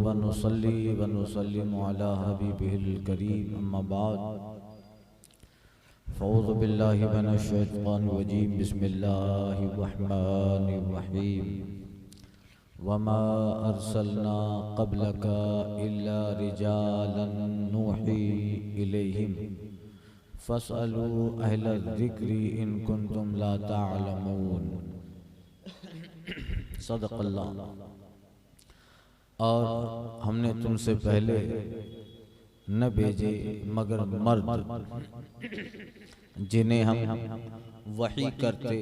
व नुसल्ली व नुसल्लिमु अला हबीबिहिल करीम अम्मा बाद फ़ऊज़ु बिल्लाहि मिनश शैतानिर रजीम बिस्मिल्लाहिर रहमानिर रहीम वमा अर्सलना क़ब्लका इल्ला रिजालन नूही इलैहिम फ़स्अलू अहलल ज़िक्रि इन कुंतुम ला तअलमून। सदक़ल्लाह। और हमने तुमसे पहले न भेजे मगर मर्द जिन्हें हम वही करते।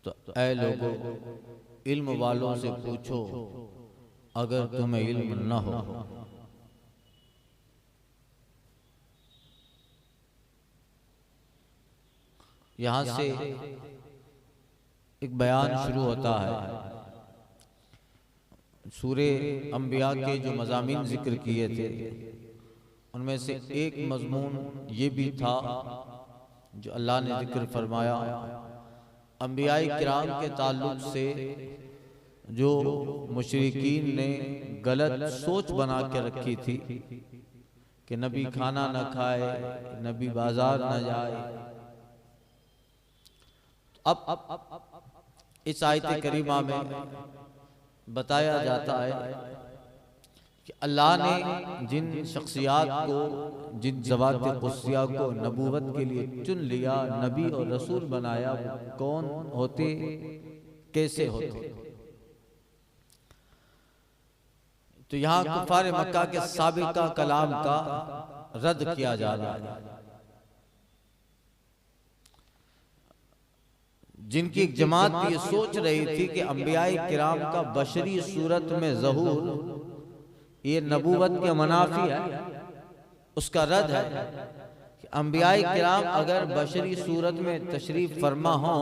तो ऐ लोगों, इल्म वालों से पूछो अगर तुम्हें इल्म न हो। यहाँ से एक बयान शुरू होता है। सूरे अंबिया के जो मज़ामीन जिक्र किए थे उनमें से एक मज़मून ये भी था जो अल्लाह ने जिक्र फरमाया अंबियाई किराम के ताल्लुक से जो मुशरिकीन ने गलत सोच बना के रखी थी कि नबी खाना न खाए, नबी बाजार न जाए। अब इस आयत करीमा में बताया जाता है कि अल्लाह ने जिन शख्सियात को, जिन ज़वात क़ुद्सिया को नबूवत के लिए चुन लिया, नबी और रसूल बनाया, कौन होते, कैसे होते। तो यहाँ कुफ़ार मक्का के साबिक़ा कलाम का रद्द किया जा रहा है। जिनकी एक जमात ये सोच रही थी कि अंबियाई किराम का बशरी सूरत में ज़हूर ये नबूवत के मनाफी है, उसका रद्द है कि अंबियाई किराम अगर बशरी सूरत में तशरीफ फरमा हो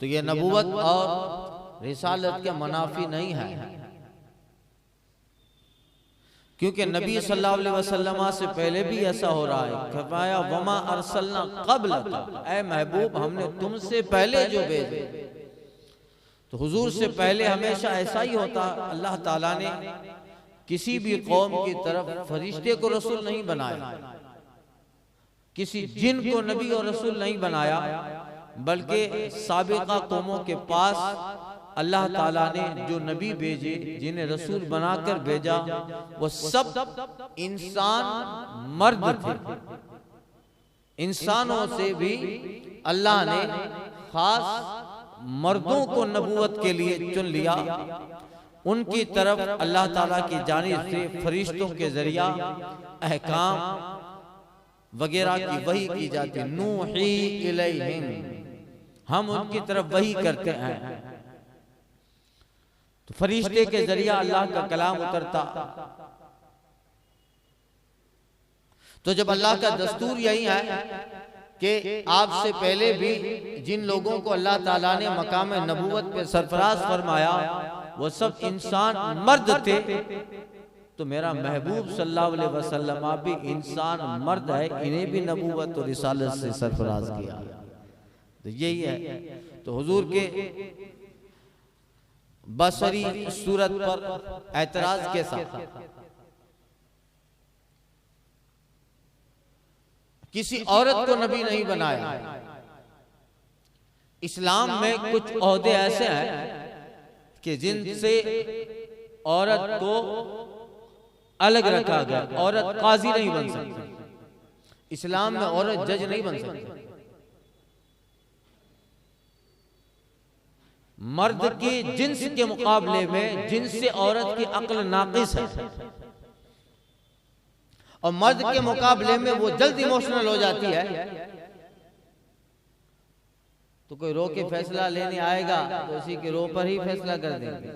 तो ये नबूवत और रिसालत के मनाफी नहीं है। क्योंकि नबी सल्लल्लाहु अलैहि वसल्लम से पहले भी ऐसा हो रहा है। फरमाया वमा अरसलना क़ब्लका, ऐ महबूब हमने तुमसे पहले जो भेजे। तो हुजूर से पहले हमेशा ऐसा ही होता। अल्लाह ताला ने किसी भी कौम की तरफ फरिश्ते को रसूल नहीं बनाया, किसी जिन को नबी और रसूल नहीं बनाया, बल्कि साबिक़ा कौमों के पास अल्लाह ताला ने जो नबी भेजे, जिन्हें रसूल बनाकर भेजा, वो सब इंसान मर्द थे। इंसानों से भी अल्लाह ने खास मर्दों को नबूवत के लिए चुन लिया। उनकी तरफ अल्लाह ताला की जानिब से फरिश्तों के जरिया अहकाम वगैरह की वही की जाती। नूही इलैहिम, हम उनकी तरफ वही करते हैं। तो फरिश्ते के जरिया अल्लाह का कलाम उतरता। तो जब अल्लाह का दस्तूर यही है कि आपसे पहले भी जिन लोगों को अल्लाह ताला ने मकाम नबूवत पे सरफराज फरमाया वो सब इंसान मर्द थे, तो मेरा महबूब सल्लल्लाहु अलैहि वसल्लम भी इंसान मर्द है, इन्हें भी नबूवत और रिसालत से सरफराज किया। तो यही है। तो हुजूर के बसरी सूरत पर ऐतराज के साथ किसी औरत को नबी नहीं बनाया। इस्लाम में कुछ ओहदे ऐसे हैं कि जिनसे औरत को अलग रखा गया। औरत काजी नहीं बन सकती, इस्लाम में औरत जज नहीं बन सकती। मर्द की जिन्स के मुकाबले में जिन्स से औरत की अक्ल नाकिस है, और मर्द के मुकाबले में वो जल्द इमोशनल हो जाती है। तो कोई रो के फैसला लेने आएगा तो उसी के रो पर ही फैसला कर देंगे।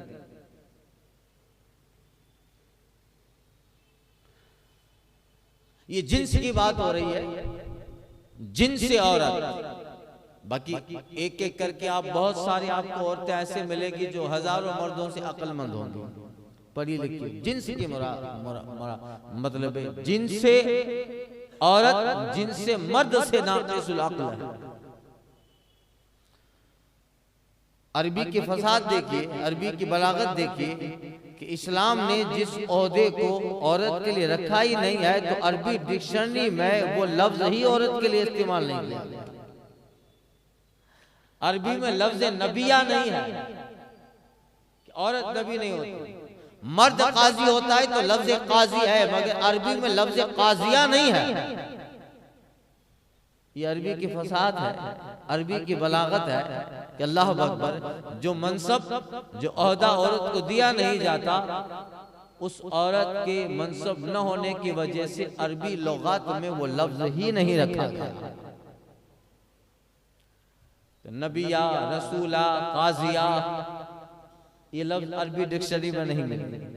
ये जिन्स की बात हो रही है, जिन्स से औरत। बाकी एक एक करके आप बहुत सारी आपको औरतें ऐसे मिलेगी जो हजारों मर्दों से अक्लमंद होंगी, पढ़ी लिखी। जिन्स की मतलब है जिनसे औरत, जिनसे मर्द से नाक़िसुल अक्ल है। अरबी के फसाद देखिए, अरबी की बलागत देखिए कि इस्लाम ने जिस ओहदे को औरत के लिए रखा ही नहीं है, तो अरबी डिक्शनरी में वो लफ्ज ही औरत के लिए इस्तेमाल नहीं किया। अरबी में लफ्ज नबिया नहीं है, औरत नबी नहीं होती। मर्द काजी होता है तो लफ्ज काजी है, मगर अरबी में लफ्ज काजिया नहीं है। ये अरबी की फसाद है, अरबी की बलागत है कि अल्लाह अकबर, जो मनसब जो ओहदा औरत को दिया नहीं जाता, उस औरत के मनसब न होने की वजह से अरबी लुगात में वो लफ्ज ही नहीं रखा गया। तो नबिया, रसूला, काजिया, ये लफ्ज अरबी डिक्शनरी में नहीं मिले।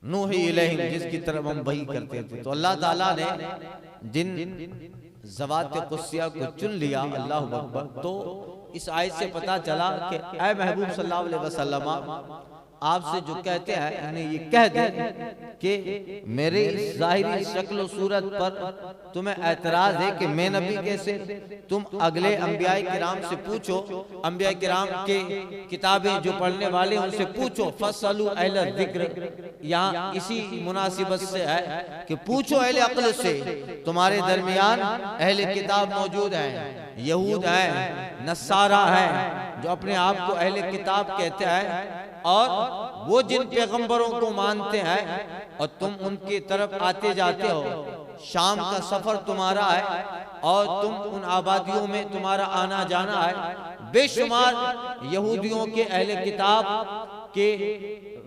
नूही इलैहिम, जिसकी तरफ हम वही करते थे। तो अल्लाह ताला ने जिन ज़वात कुस्सिया को चुन लिया, अल्लाह अकबर, तो इस आयत से पता चला कि ऐ महबूब सल्लल्लाहु अलैहि वसल्लम, आपसे जो कहते हैं इन्हें ये कह दे कि मेरे ज़ाहिरी शक्ल सूरत पर तुम्हें एतराज है कि मैं नबी कैसे। तुम अगले अंबिया किराम से पूछो, अंबिया किराम के किताबें जो पढ़ने वाले उनसे पूछो। फसलू अहल ज़िक्र, यहाँ इसी मुनासिबत से है कि पूछो अहले अक्ल से। तुम्हारे दरमियान अहले किताब मौजूद हैं, यहूद हैं, नसारा हैं, जो अपने आप को अहले किताब कहते हैं, और वो जिन पैगंबरों को मानते हैं, और तुम उनकी तरफ आते जाते हो। शाम का सफर तुम्हारा है और तुम उन आबादियों में तुम्हारा आना जाना है। बेशुमार यहूदियों के अहले किताब के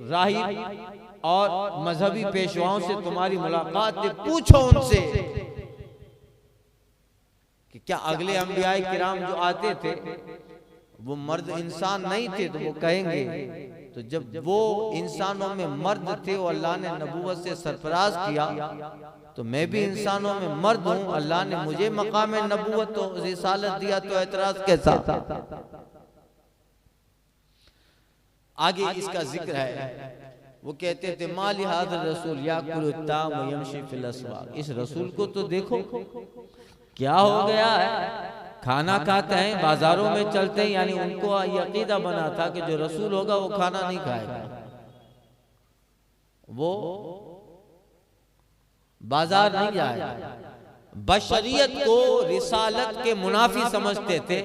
राहिब और मजहबी पेशवाओं से तुम्हारी मुलाकात है। पूछो उनसे कि क्या अगले अंबिया किराम जो आते थे वो मर्द इंसान नहीं थे, तो वो कहेंगे। तो जब वो इंसानों में मर्द थे और अल्लाह ने नबूवत से सरफराज किया, तो मैं भी इंसानों में मर्द हूँ, अल्लाह ने मुझे मकाम नबूवत तो रिसालत दिया, तो एतराज कैसा। आगे इसका जिक्र है, वो कहते थे माली हाज़िर रसूल याकुलु ताम व यमशी फिल अस्वाक। इस रसूल को तो देखो क्या हो गया है, खाना खाते हैं, बाजारों में चलते हैं। यानी उनको ये अकीदा बना था कि जो रसूल होगा वो खाना नहीं खाएगा, वो बाजार नहीं जाएगा। बशरियत को रिसालत के मुनाफी समझते थे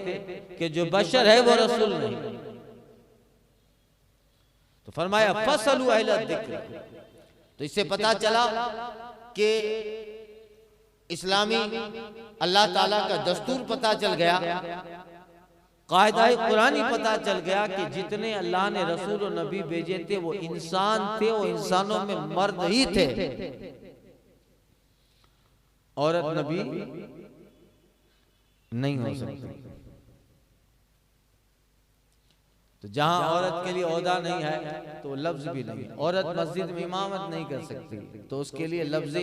कि जो बशर है वो रसूल नहीं। तो फरमाया फसलू अहल ज़िक्र। तो इससे पता चला कि इस्लामी अल्लाह ताला का दस्तूर पता चल गया, कायदा कुरानी पता चल गया कि जितने अल्लाह ने रसूल और नबी भेजे थे वो इंसान थे, वो इंसानों में मर्द ही थे, औरत नबी नहीं हो सकती। तो जहां औरत के लिए ओहदा नहीं है तो लफ्ज भी नहीं। औरत मस्जिद में इमामत नहीं कर सकती, तो उसके लिए लफ्ज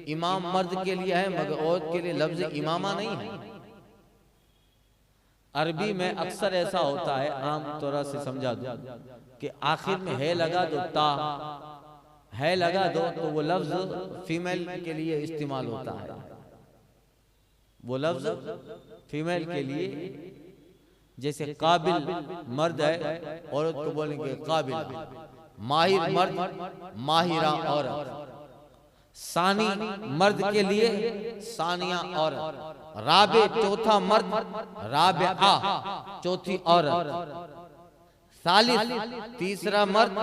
इमाम मर्द के लिए है, मगर औरत के लिए लफ्ज इमामा नहीं है। अरबी में अक्सर ऐसा होता है, आम तौर से समझा दो कि आखिर में है लगा दो, ता है लगा दो, तो वो लफ्ज फीमेल के लिए इस्तेमाल होता है। वो लफ्ज फीमेल के लिए, जैसे काबिल मर्द है, औरत को बोलेंगे काबिल। माहिर मर्द, माहिरा औरत। सानी मर्द के लिए, सानिया औरत। राबे चौथा मर्द, राबे आ चौथी औरत। सालिस तीसरा मर्द,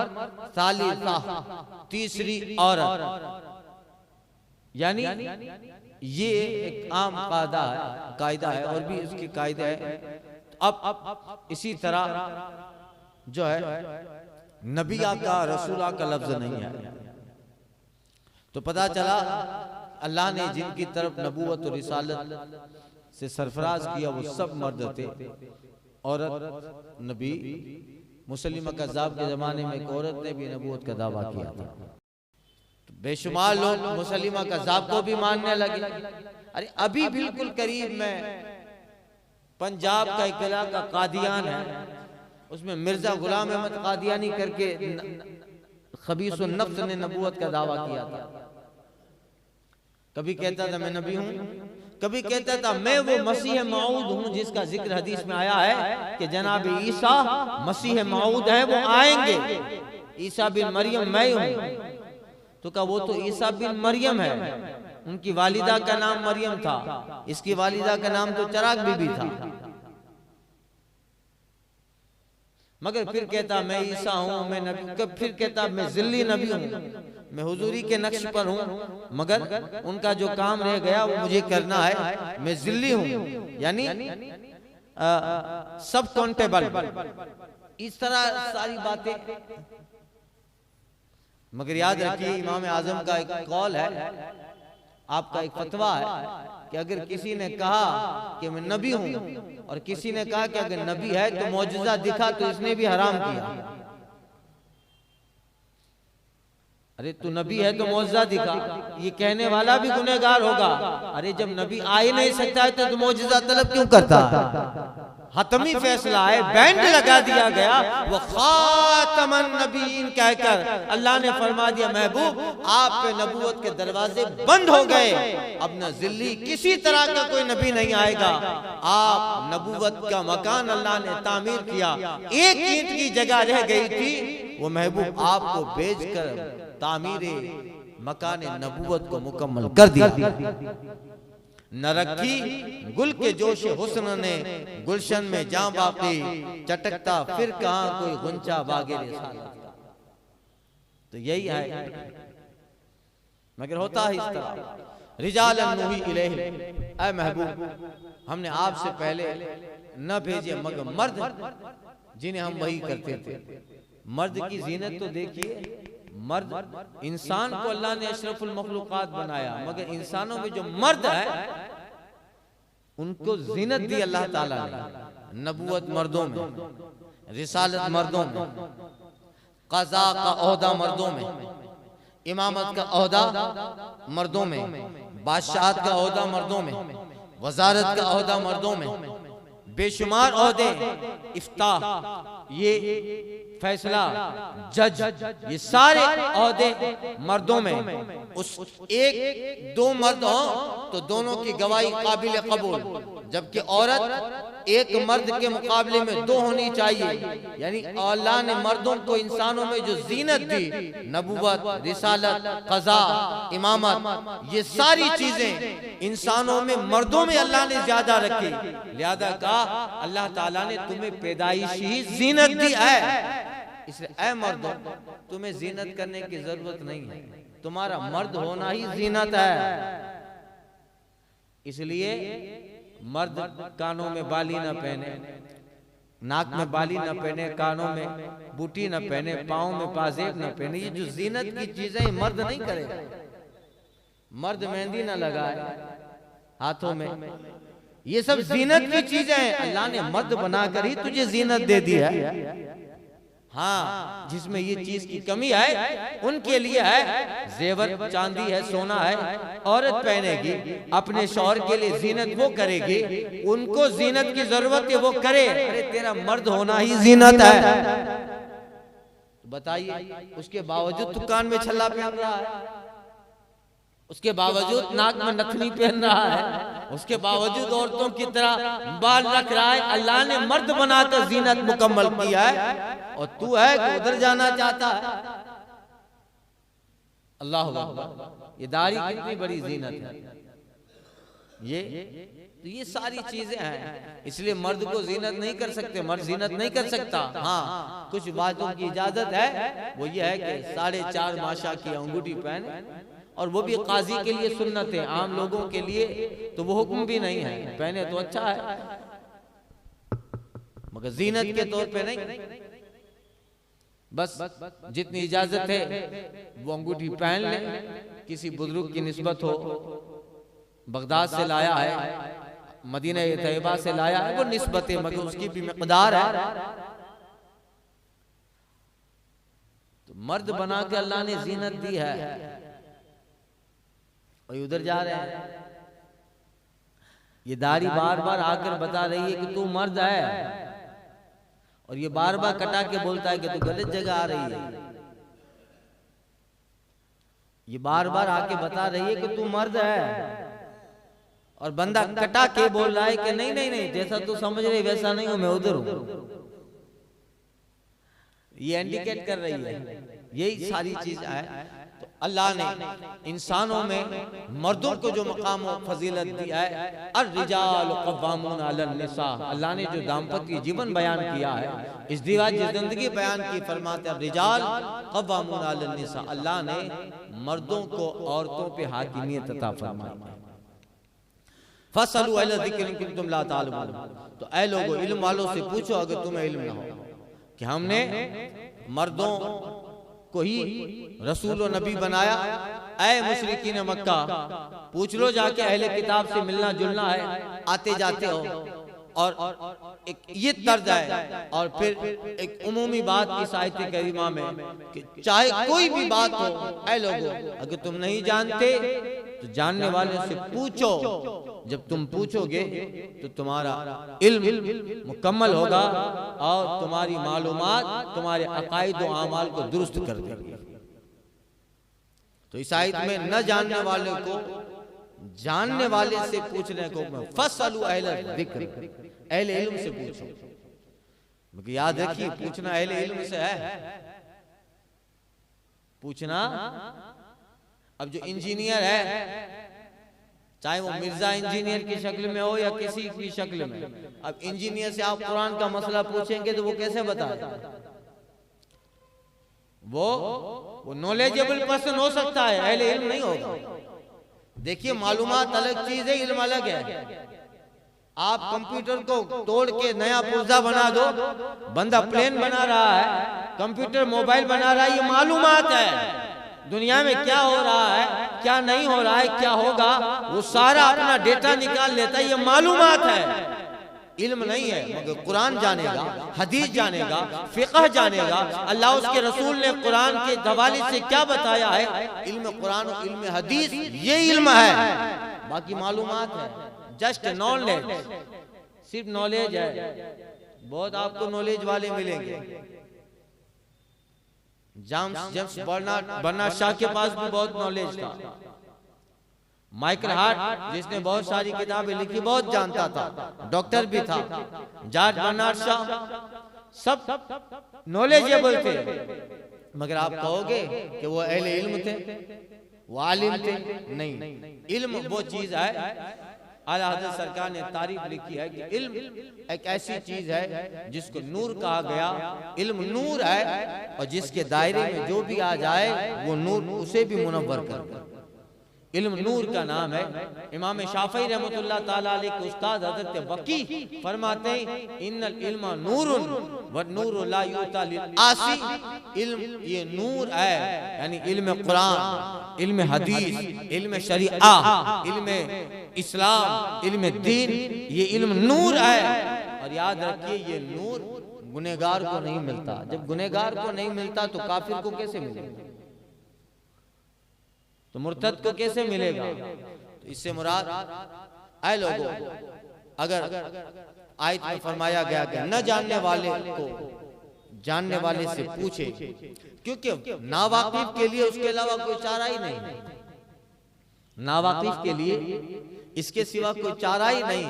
सालिसा तीसरी औरत। यानी ये एक आम कायदा है, और भी इसकी कायदा है। अब इसी तरह जो है नबिया का रसूला का लफ्ज नहीं है। तो पता चला अल्लाह ने जिनकी तरफ नबूवत और रिसालत से सरफराज किया वो सब मर्द थे। औरत नबी, मुसलिमा कज़्ज़ाब के जमाने में एक औरत ने भी नबूवत का दावा किया था। तो बेशुमार लोग मुसलिमा कज़्ज़ाब को भी मानने लगे। अरे अभी बिल्कुल करीब में पंजाब का एक इलाका कादियान है, उसमें मिर्जा गुलाम अहमद कादियानी करके खबीसुन नफ्स ने नबूवत का दावा किया था। कभी कहता था मैं नबी हूं, कभी कहता था मैं वो मसीह मऊद हूँ जिसका जिक्र हदीस में आया है कि जनाब ईसा मसीह मऊद है, वो आएंगे, ईसा बिन मरियम मैं हूँ। तो कहा वो तो ईसा बिन मरियम है, उनकी वालिदा का नाम मरियम था, इसकी वालिदा का नाम तो चराग बीबी था। मगर फिर कहता मैं ईसा हूँ, मैं नबी, फिर कहता मैं जिल्ली नबी हूँ, मैं हुजूरी के नक्श पर हूँ, मगर उनका जो काम रह गया वो मुझे करना है, मैं जिल्ली हूँ, यानी सब काउंटेबल। इस तरह सारी बातें। मगर याद रखिए इमाम आजम का एक कौल है, आपका एक फतवा है कि अगर किसी ने कहा कि मैं नबी हूं और किसी ने कहा कि अगर नबी है तो मौजूदा दिखा, तो इसने भी हराम किया। अरे तू नबी है तो मौजूदा दिखा, ये कहने वाला भी गुनहगार होगा। अरे जब नबी आ ही नहीं सकता है तो मौजूदा तलब क्यों करता है? हतमी फैसला है, बैंड लगा दिया गया, वो खातमन नबीन कहकर अल्लाह ने फरमा दिया महबूब आप पे नबूवत के दरवाजे बंद हो गए, अब न जिल्ली किसी तरह का कोई नबी नहीं आएगा। आप नबूवत का मकान अल्लाह ने तामीर किया, एक ईंट की जगह रह गई थी, वो महबूब आपको बेचकर तामीरे मकान नबूवत को मुकम्मल कर दिया। न रखी गुल के जोश हुस्न ने गुलशन में जां बाकी, चटकता फिर कहां कोई गुंचा बागे रिसालत का। तो यही है, मगर होता है इस तरह। रिजालन नूही इलैहि, ऐ महबूब हमने आपसे पहले न भेजे मगर मर्द जिन्हें हम वही करते थे। मर्द की जीनत तो देखिए, मर्द इंसान को अल्लाह ने अशरफुल मखलूकात बनाया, मगर इंसानों में जो मर्द है उनको जीनत दी अल्लाह ताला ने। नबूवत मर्दों में, रिसालत मर्दों में, क़ज़ा का ओहदा मर्दों में, इमामत का ओहदा मर्दों में, बादशाहत का ओहदा मर्दों में, वजारत का ओहदा मर्दों में, बेशुमार ओहदे, इफ्ताह, ये फैसला, जज, ये सारे ओहदे मर्दों में। उस एक दो मर्द हो तो दोनों की गवाही काबिल कबूल, जबकि औरत एक मर्द के मुकाबले में दो होनी चाहिए। यानी अल्लाह ने मर्दों को इंसानों में जो जीनत दी, नबूवत, रिसालत, क़ज़ा, इमामत, ये सारी चीजें इंसानों में मर्दों में अल्लाह ने ज्यादा रखी। लिहाजा कहा अल्लाह ताला ने तुम्हें पैदाइशी ही जीनत दी है, इसलिए ऐ मर्दों तुम्हें जीनत करने की जरूरत नहीं है, तुम्हारा मर्द होना ही जीनत है। इसलिए मर्द कानों में बाली न पहने, नाक में बाली न पहने, कानों में बूटी न पहने, पाँव में पाजेब न पहने। ये जो जीनत की चीजें मर्द नहीं करेगा। मर्द मेहंदी न लगाए हाथों में, ये सब जीनत की चीजें हैं। अल्लाह ने मर्द बनाकर ही तुझे जीनत दे दी है। हाँ, जिसमें ये चीज की कमी है उनके लिए है, जेवर चांदी है, सोना है, औरत पहनेगी, अपने शौहर के लिए जीनत वो करेगी, उनको जीनत की जरूरत है वो करे। अरे तेरा मर्द होना ही जीनत है। बताइए, उसके बावजूद तू कान में छल्ला पहन रहा है, उसके बावजूद नाक में नथनी पहन रहा है, उसके बावजूद औरतों की तरह बाल रख रहा है। अल्लाह ने मर्द बनाकर जीनत मुकम्मल किया है और तू है कि उधर जाना चाहता है। अल्लाह अकबर, ये दाढ़ी कितनी बड़ी जीनत है। ये सारी चीजें हैं, इसलिए मर्द को जीनत नहीं कर सकते, मर्द जीनत नहीं कर सकता। हाँ, कुछ बातों की इजाजत है, वो ये है कि 4.5 माशा की अंगूठी पहने, और वो भी काजी के लिए सुन्नत है, आम लोगों के लिए तो वो हुक्म भी नहीं है। पहने तो अच्छा है, मगर जीनत के तौर पे नहीं। बस जितनी इजाजत है वो अंगूठी पहन ले। किसी बुजुर्ग की निस्बत हो, बगदाद से लाया है, मदीना तैयबा से लाया है, वो निस्बत है, मगर उसकी भी मिक़दार है। तो मर्द बना के अल्लाह ने जीनत दी है, और उधर जा रहे हैं। ये दाढ़ी बार बार आकर बता रही है कि तू मर्द है, और ये बार बार कटा के बोलता है कि तू गलत जगह आ रही है। ये बार बार आके बता रही है कि तू मर्द है, और बंदा कटा के बोल रहा है कि नहीं नहीं नहीं, जैसा तू समझ रही वैसा नहीं हूं, मैं उधर हूं, ये इंडिकेट कर रही है। यही सारी चीज है। तो अल्लाह ने इंसानों में मर्दों को जो मकाम और फजीलत दिया है, अर्रिजाल क़व्वामून अलन निसा, अल्लाह ने जो दाम्पत्य जीवन बयान किया है, इस दीवार की जिंदगी बयान की, फरमाते हैं रिजाल क़व्वामून अलन निसा, अल्लाह ने मर्दों को औरतों पे हाकिमियत अता फरमाई। फसलू अहल ज़िक्र इन कुंतुम ला तालमून, तो ऐ लोगों इल्म वालों से पूछो अगर तुम्हें इल्म ना हो कि हमने मर्दों को ही रसूल और नबी बनाया। ऐ मुशरिकीन मक्का, पूछ लो जाके अहले किताब से मिलना जुलना है, आते जाते हो, और एक ये तर्ज है। और फिर एक उमूमी बात इस आयत करीमा में कि चाहे कोई भी बात हो, ऐ लोगों अगर तुम नहीं जानते तो जानने वाले से पूछो, जब तुम पूछोगे तो तुम्हारा इल्म मुकम्मल होगा और तुम्हारी मालूमात तुम्हारे अकायद और आमाल को दुरुस्त कर देगी। तो इस आयत में न जानने वाले को जानने वाले से पूछने को, फसलू अहल ज़िक्र, अहले इल्म से पूछो। याद रखिए पूछना अहले इल्म से है, पूछना। अब जो इंजीनियर है, चाहे वो मिर्जा इंजीनियर की शक्ल में हो या किसी की शक्ल में, अब इंजीनियर से आप कुरान का मसला पूछेंगे तो वो कैसे बताएगा? वो नॉलेजेबल पर्सन हो सकता है, अहले इल्म नहीं होगा। देखिए मालूमात अलग चीज है, इल्म अलग है। आप कंप्यूटर को तोड़ के नया पुर्जा बना दो, बंदा प्लेन बना रहा है, कंप्यूटर मोबाइल बना रहा है, ये मालूमात है। दुनिया में क्या हो रहा है, क्या नहीं हो रहा है, क्या होगा, वो सारा अपना डेटा निकाल लेता है, ये मालूमात है। इल्म नहीं है, मगर कुरान जानेगा, हदीस जानेगा, फिक़ह जानेगा, अल्लाह उसके रसूल ने कुरान के हवाले से क्या बताया है। इल्म कुरान और इल्म हदीस ये इल्म है, बाकी मालूमात है, जस्ट नॉलेज, सिर्फ नॉलेज है। बहुत आपको नॉलेज वाले मिलेंगे। जेम्स बर्नार्ड शॉ के पास भी बहुत नॉलेज था। माइकल हार्ट जिसने बहुत सारी किताबें लिखी, बहुत जानता था, डॉक्टर भी था। जॉर्ज बर्नार्ड शॉ सब नॉलेजेबल थे, मगर आप कहोगे कि वो अहले इल्म थे, वो आलिम थे? नहीं, इल्म वो चीज है, आला हज़रत सरकार ने तारीफ लिखी है कि इल्म एक ऐसी चीज है जिसको नूर कहा गया। इल्म नूर है और जिसके दायरे में जो भी आ जाए वो नूर उसे भी मुनव्वर कर। इल्म नूर का नाम है। इमाम शाफई रहमतुल्लाह ताला अलैह के उस्ताद हज़रत वकी फरमाते हैं इन्नल इल्म नूरुन व नूरु ला युता लिल आसी। इल्म ये नूर है, यानी इल्म कुरान, इल्म हदीस, इल्म शरीआ, इल्म इस्लाम, इल्म दीन, ये इल्म नूर है। और याद रखिए ये नूर गुनहगार को नहीं मिलता। जब गुनहगार को नहीं मिलता तो काफिर को कैसे मिलेगा, तो मुर्तद को कैसे मिलेगा? तो इससे मुराद आए लोगों, अगर आयत में फरमाया गया कि न जानने वाले को जानने वाले से पूछे, क्योंकि नावाकिफ के लिए उसके अलावा कोई चारा ही नहीं। नावाकिफ के लिए इसके सिवा कोई चारा ही नहीं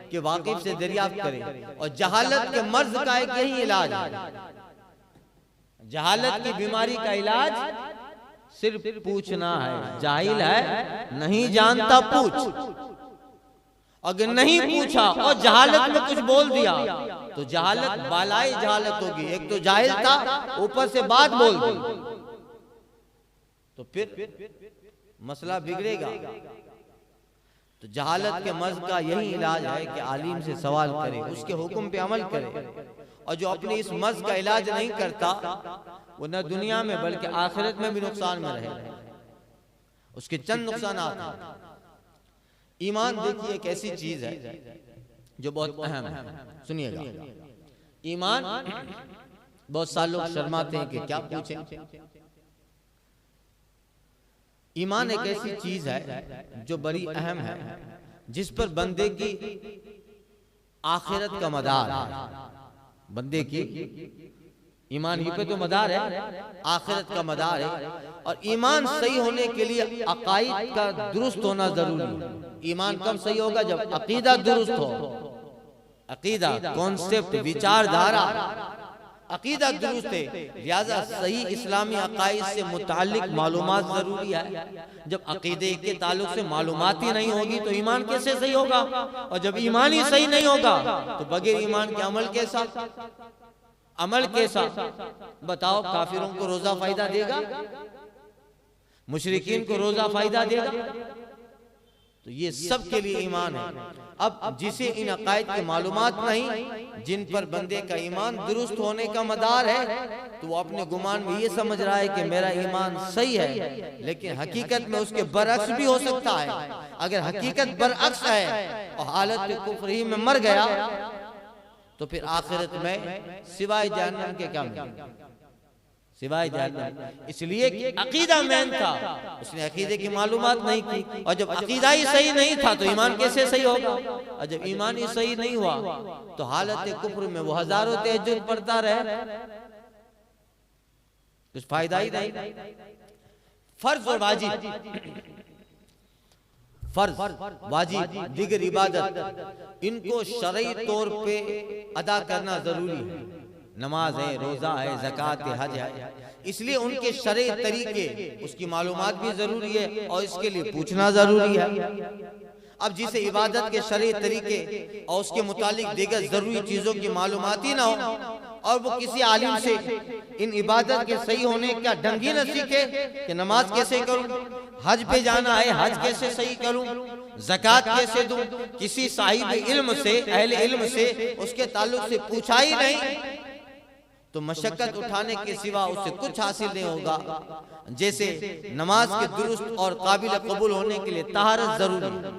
कि वाकिफ से दरियाफ्त करे। और जहालत के मर्ज का एक यही इलाज है। जहालत की बीमारी का इलाज सिर्फ पूछना है। जाहिल है, नहीं जानता, पूछ। अगर नहीं पूछा और जहालत में कुछ बोल दिया तो जहालत बालाई जहालत होगी। एक तो जाहिल था, ऊपर से बात बोल दी, तो फिर मसला बिगड़ेगा। तो जहालत के मर्ज का यही इलाज है कि आलिम से सवाल करे, उसके हुक्म पे अमल करे। और जो अपने इस मर्ज का इलाज नहीं करता वो न दुनिया में बल्कि आखिरत में भी नुकसान में रहे। उसके चंद नुकसान हैं। ईमान देखिए एक ऐसी चीज है जो बहुत अहम है, सुनिएगा। ईमान, बहुत सारे लोग शर्माते हैं कि क्या पूछें। ईमान एक ऐसी चीज है जो बड़ी अहम है, जिस पर बंदे की आखिरत का मदार है। बंदे की ईमान ही पे तो मदार है, आखिरत का मदार है। और ईमान सही होने के लिए अकाईद का दुरुस्त होना जरूरी है। ईमान कब सही होगा? जब अकीदा दुरुस्त हो। अकीदा, कॉन्सेप्ट, विचारधारा, अकीदा दुरुस्त है, लिहाजा सही इस्लामी अकाइद से मुताल्लिक मालूमात जरूरी है। जब अकीदे के ताल्लुक से मालूमात ही नहीं होगी तो ईमान कैसे सही होगा? और जब ईमान ही सही नहीं होगा तो बगैर ईमान के अमल कैसा? अमल कैसा? बताओ, काफिरों को रोजा फायदा देगा? मुशरिकीन को रोजा फायदा देगा? तो ये सब के लिए ईमान है। अब जिसे इन अकायद की मालूमात नहीं, जिन पर बंदे का ईमान दुरुस्त होने का मदार है, तो वो अपने गुमान में ये समझ रहा है कि मेरा ईमान सही है, लेकिन हकीकत में उसके बरअक्स भी हो सकता है। अगर हकीकत बरअक्स है और हालत कुफ्र ही में मर गया तो फिर आखिरत में सिवाय जहन्नम के क्या मिलेगा? सिवाय जहन्नम। इसलिए कि अकीदा मेन था, उसने अकीदे की मालूमात नहीं की। और जब अकीदा ही सही नहीं था तो ईमान कैसे सही होगा? और जब ईमान ही सही नहीं हुआ तो हालत कुफ्र में वो हजारों तहज्जुद पढ़ता रहे, कुछ फायदा ही नहीं। फर्ज और वाजिब, फर्ज वाजिब दीगर इबादत, इनको शरई तौर पे अदा करना जरूरी है। नमाज है, रोजा है, ज़कात है, हज है, इसलिए उनके शरई तरीके, उसकी मालूमात भी जरूरी है और इसके लिए पूछना जरूरी है। अब जिसे इबादत के शरई तरीके और उसके मुतालिक दीगर जरूरी चीजों की मालूमात ही ना हो और वो किसी आलिम से इन इबादत के सही होने का ढंग ही न सीखे कि नमाज कैसे करूं, हज पे जाना है, हज कैसे सही करूं, ज़कात कैसे दूं, किसी साहिब इल्म से, अहले इल्म से उसके ताल्लुक से पूछा ही नहीं तो मशक्कत उठाने के सिवा उससे कुछ हासिल नहीं होगा। जैसे नमाज के दुरुस्त और काबिल कबूल होने के लिए तहारत जरूरी है।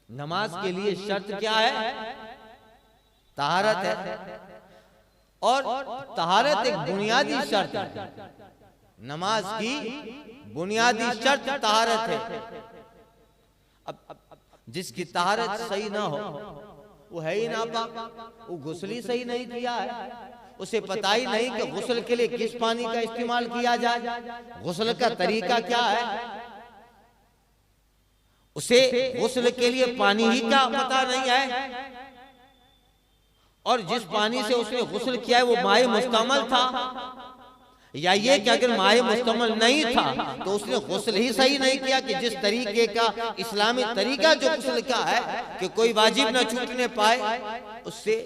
नमाज के लिए शर्त क्या है? तहारत है, और तहारत एक बुनियादी शर्त है। नमाज की बुनियादी शर्त तहारत है। अब जिसकी तहारत सही ना हो वो है ही नापाक, वो गुस्ल ही सही नहीं किया है, उसे पता ही नहीं कि गुस्ल के लिए किस पानी का इस्तेमाल किया जाए, गुस्ल का तरीका क्या है, उसे गुस्ल के लिए पानी ही का पता नहीं है। और जिस पानी से उसने गुस्ल किया है वो माए मुस्तमल था, या ये कि अगर माए मुस्तमल नहीं था तो उसने गुस्ल ही सही नहीं किया कि जिस तरीके का इस्लामी तरीका जो गुस्ल का है कि कोई वाजिब न छूटने पाए, उससे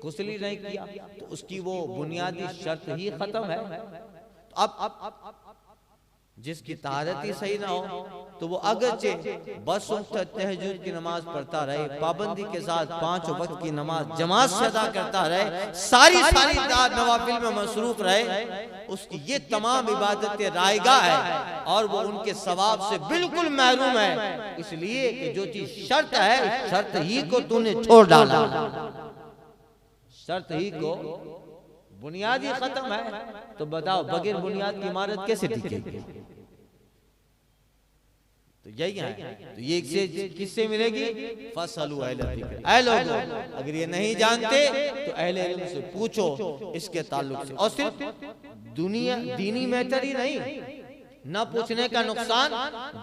गुस्ल ही नहीं किया तो उसकी वो बुनियादी शर्त ही खत्म है। तो अब जिसकी तारत ही सही ना हो तो वो अगरचे बस तहज्जुद की नमाज पढ़ता रहे, पाबंदी के साथ 5 वक्त की नमाज जमात से अदा करता रहे, सारी नवाफिल में मसरूफ रहे, उसकी ये तमाम इबादतें रायगा है और वो उनके सवाब से बिल्कुल महरूम है। इसलिए कि जो चीज शर्त है, शर्त ही को तूने छोड़ डाला, शर्त ही को, बुनियाद ही खत्म है। तो बताओ बगैर बुनियाद की इमारत कैसे टिकेगी? तो यही है। तो ये किससे मिलेगी? फसलू अहले ज़िक्र, ऐ लोगो अगर ये नहीं जानते तो अहले इल्म से पूछो इसके ताल्लुक से। और सिर्फ दुनिया दीनी मैटर ही नहीं, न पूछने का नुकसान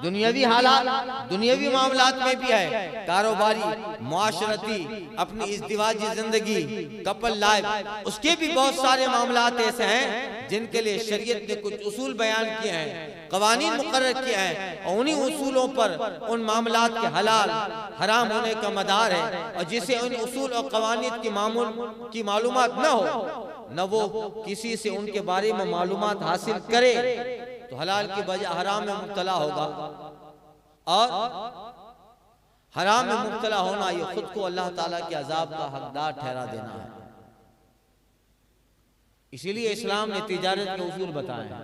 दुनियावी हालात, दुनियावी मामलात में भी है। कारोबारी, मुआशरती, अपनी इज़्दिवाजी जिंदगी, कपल लाइफ, उसके भी बहुत सारे मामलात ऐसे हैं जिनके लिए शरीयत ने कुछ उसूल बयान किए हैं, कवानीन मुकर्रर किए हैं, और उन्हीं उसूलों पर उन मामलात के हलाल हराम होने का मदार है। और जिसे उन उसूल और कवानीन की मालूमात न हो, न वो किसी से उनके बारे में मालूमात हासिल करे तो हलाल की बजाय हराम में मुब्तला होगा। और हराम में मुब्तला होना ये खुद को अल्लाह ताला के अजाब का हकदार ठहरा देना है। इसीलिए इस्लाम ने तिजारत के उसूल बताए हैं।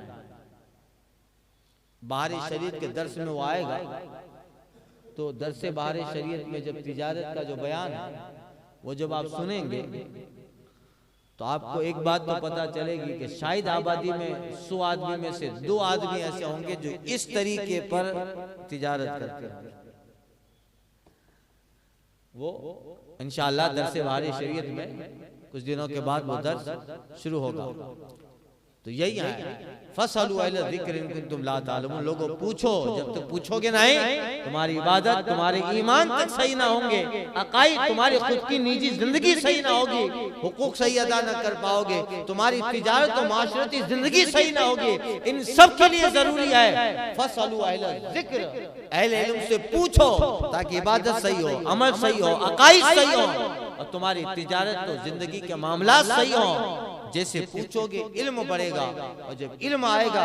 बाहरी शरीयत के दर्स में वो आएगा तो दर्स बाहरी शरीयत में जब तिजारत का जो बयान है वो जब आप सुनेंगे तो आपको एक बात तो पता चलेगी कि शायद आबादी में 100 आदमी में से 2 आदमी ऐसे होंगे जो इस तरीके पर तिजारत करते हैं। वो इंशाअल्लाह दर्स बाहरी शरीयत में कुछ दिनों के बाद वो दर्स शुरू होगा। तो यही है फसलू अहल ज़िक्र इन कुंतुम ला तालमून। लोगों पूछो, जब तक पूछोगे नहीं तुम्हारी इबादत, तुम्हारे ईमान तक सही ना होंगे, अकाईद, तुम्हारी खुद की निजी जिंदगी सही ना होगी, हुकूक सही अदा न कर पाओगे, तुम्हारी तिजारत और माशरती जिंदगी सही ना होगी। इन सब के लिए जरूरी है फसलू अहल ज़िक्र, अहले इल्म से पूछो ताकि इबादत सही हो, अमल सही हो, अकाईद सही हो और तुम्हारी तिजारत तो जिंदगी के मामला सही हो। जैसे पूछोगे इल्म बढ़ेगा और जब इल्म आएगा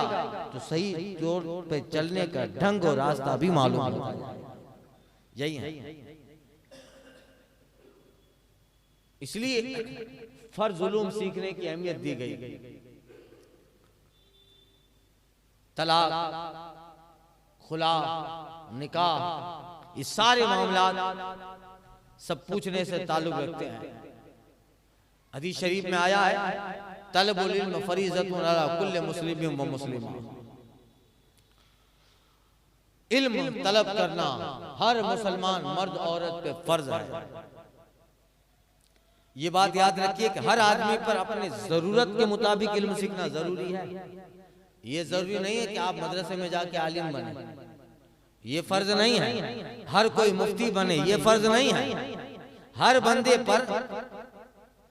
तो सही जोर पे चलने का ढंग और रास्ता भी मालूम होगा। यही है, इसलिए फर्ज उलूम सीखने की अहमियत दी गई। तलाक, खुला, निकाह, ये सारे मामला सब पूछने से ताल्लुक रखते हैं। हदीस शरीफ में आया है तलबुल इल्म फरीज़तुन अला कुल्li मुस्लिमिन व मुस्लिमा। इल्म तलब करना हर मुसलमान मर्द औरत पे फर्ज है। ये बात याद रखिए कि हर आदमी पर अपने जरूरत के मुताबिक इल्म सीखना जरूरी है। ये जरूरी नहीं है कि आप मदरसे में जाके आलिम बने, ये फर्ज नहीं है। हर कोई मुफ्ती बने, ये फर्ज नहीं है। हर बंदे पर,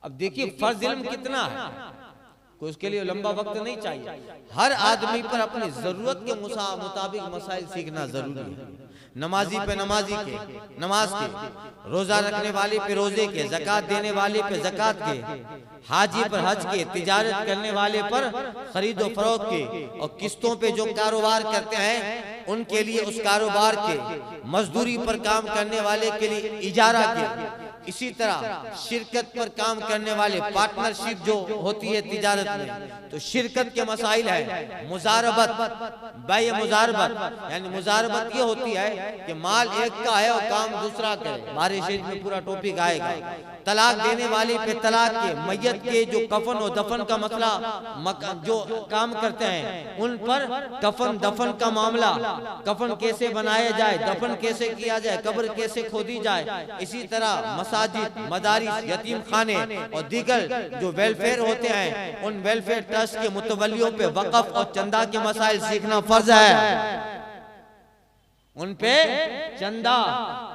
अब देखिए फर्ज इल्म कितना है, कोई उसके लिए लंबा वक्त नहीं चाहिए। हर आदमी पर अपनी जरूरत के मुताबिक मसाइल सीखना जरूरी है। नमाजी पे नमाजी के नमाज के, रोजा रखने वाले पे रोजे के, जकात देने वाले पे जकात के, हाजी पर हज के, तिजारत करने वाले पर खरीदो फरोख्त के, और किस्तों पे जो कारोबार करते हैं उनके लिए उस कारोबार के, मजदूरी पर काम करने वाले के लिए इजारा के। इसी तरह शिरकत पर काम करने वाले, पार्टनरशिप जो होती है तिजारत में, तो शिरकत के मसाइल है। मुजारबत, बाय मुजारबत, यानी मुजारबत ये होती है कि माल एक का है और काम दूसरा का है। हमारे शरीर में पूरा टॉपिक आएगा। तलाक देने वाले पे तलाक के, मैयत के जो कफन और दफन का मसला जो काम करते हैं उन पर कफन दफन का मामला, कफन कैसे बनाया जाए, दफन कैसे किया जाए, कब्र कैसे खोदी जाए। इसी तरह मसाजिद, मदारिस, यतीम खाने और दीगर जो वेलफेयर होते हैं उन वेलफेयर ट्रस्ट के मुतवल्लियों पे वक़्फ़ और चंदा के मसाइल सीखना फर्ज है। उन पे चंदा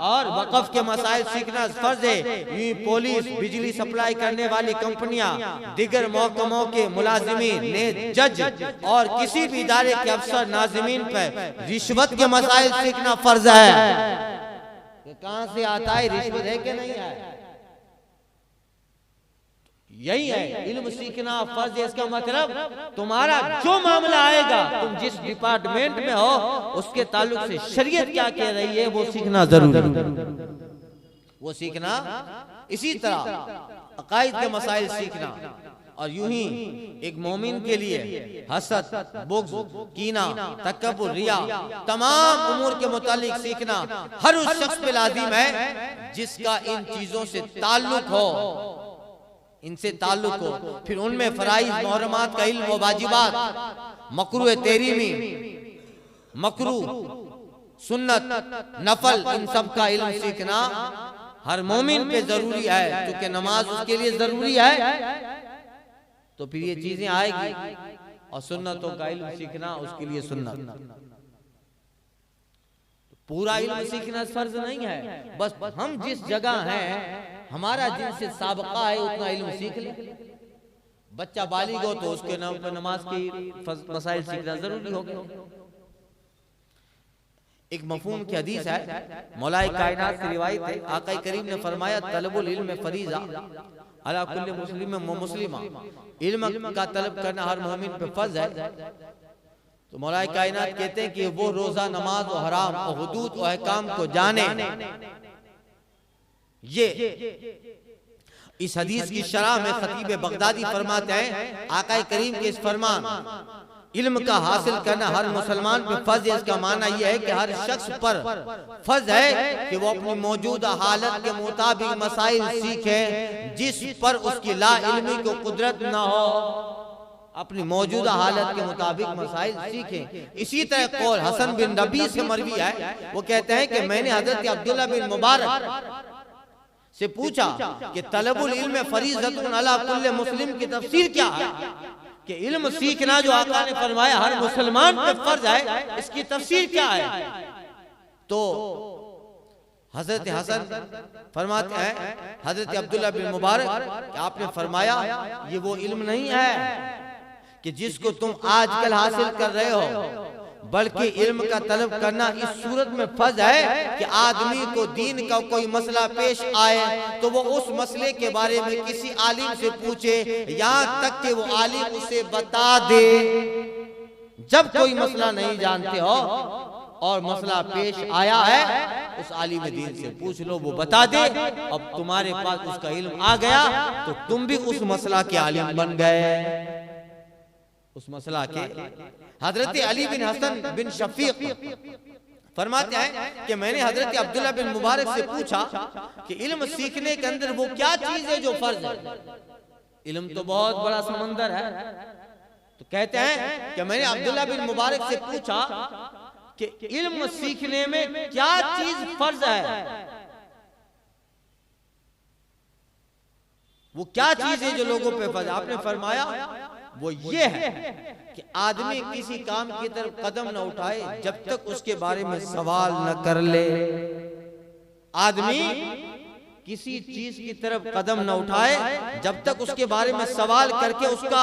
और वक़्फ़ के मसाइल सीखना फर्ज है। ये पुलिस, बिजली सप्लाई करने वाली कंपनियां, दिगर महकमों के मुलाजिमीन ने, जज और किसी भी इदारे के अफसर नाज़िमीन पर रिश्वत के मसाइल सीखना फर्ज है। कहां से आता है, रिश्वत है कि नहीं है? यही है इल्म सीखना फर्ज है। इसका मतलब तुम्हारा जो मामला आएगा, तुम जिस डिपार्टमेंट में हो उसके ताल्लुक से शरीयत क्या कह रही है वो सीखना जरूरी है, वो सीखना। इसी तरह अकायद के मसाइल सीखना। और यूं ही एक मोमिन के लिए हसद, बुग़्ज़, कीना, तकब्बुर, रिया, तमाम उमूर के मुतालिक सीखना हर उस शख्स पे लाजिम है जिसका इन चीजों से ताल्लुक हो, इनसे ताल्लुक हो। फिर उनमें फराइज, मुहर्रमात का इल्म, वाजिबात, मकरूह तहरीमी, मकरूह, सुन्नत, नफल, इन सब का इल्म सीखना हर मोमिन पे जरूरी है, क्योंकि नमाज उसके लिए जरूरी है। तो फिर ये चीजें आएगी। और सुन्नतों का इल्म सीखना उसके लिए सुन्नत। पूरा इल्म सीखना फर्ज नहीं है, बस हम जिस जगह हैं, हमारा जिनसे साबका है उतना इल्म सीख ले। बच्चा बालिग हो तो उसके नाम पर नमाज की मसाइल सीखना जरूरी होगा। एक मफहूम की हदीस है, मौलाए कायनात की रिवायत है, आका करीम ने फरमाया तलबुल इल्म फरीज़ा अला कुल्li मुस्लिम व मुस्लिमा। इल्म का तलब करना हर मोमिन पे फर्ज है। तो मौलाए कायनात कहते हैं कि वो रोजा, नमाज और हराम और हुदूद और अहकाम को जाने। ये इस हदीस की शरह में खतीब बगदादी फरमाते हैं, आका करीम के इस फरमान इल्म का हासिल करना हर मुसलमान पे फर्ज है। इसका माना यह है कि हर शख्स पर फर्ज है कि वो अपनी मौजूदा हालत के मुताबिक मसाइल सीखे जिस पर उसकी ला इल्मी को कुदरत न हो। अपनी मौजूदा हालत के मुताबिक मसाइल सीखें। इसी तरह कौल हसन बिन रबी से मरवी है, वो कहते हैं कि मैंने हजरत अब्दुल्लाह बिन मुबारक से पूछा कि तलबुल इल्म फरीज़तुन अला कुल्li मुस्लिम की तफसीर क्या है। कि इल्म सीखना जो आका ने फरमाया हर मुसलमान पे फर्ज है, इसकी तफसीर क्या है? तो हजरत हसन फरमाते हैं, हजरत अब्दुल्ला बिन मुबारक, आपने फरमाया ये वो इल्म नहीं है कि जिसको तुम आजकल हासिल कर रहे हो, बल्कि इल्म का तलब करना इस सूरत में फर्ज है कि आदमी को दीन का कोई मसला पेश आए तो वो उस मसले के बारे में किसी आलिम से पूछे, यहाँ तक कि वो आलिम उसे बता दे। जब कोई मसला नहीं जानते हो और मसला पेश आया है, उस आलिम दीन से पूछ लो, वो बता दे। अब तुम्हारे पास उसका इल्म आ गया तो तुम भी उस मसला के आलिम बन गए। उस मसला के हजरत अली बिन हसन बिन शफीक फरमाते हैं कि मैंने हजरत अब्दुल्ला बिन मुबारक से पूछा कि इल्म सीखने के अंदर वो क्या चीज है जो फर्ज है? इल्म तो बहुत बड़ा समंदर है। तो कहते हैं कि मैंने अब्दुल्ला बिन मुबारक से पूछा कि इल्म सीखने में क्या चीज फर्ज है, वो क्या चीज है जो लोगों पे फर्ज? आपने फरमाया वो ये है कि आदमी किसी काम की तरफ कदम न उठाए जब तक उसके बारे में सवाल न कर ले। आदमी किसी चीज की तरफ कदम न उठाए जब तक उसके बारे में सवाल करके उसका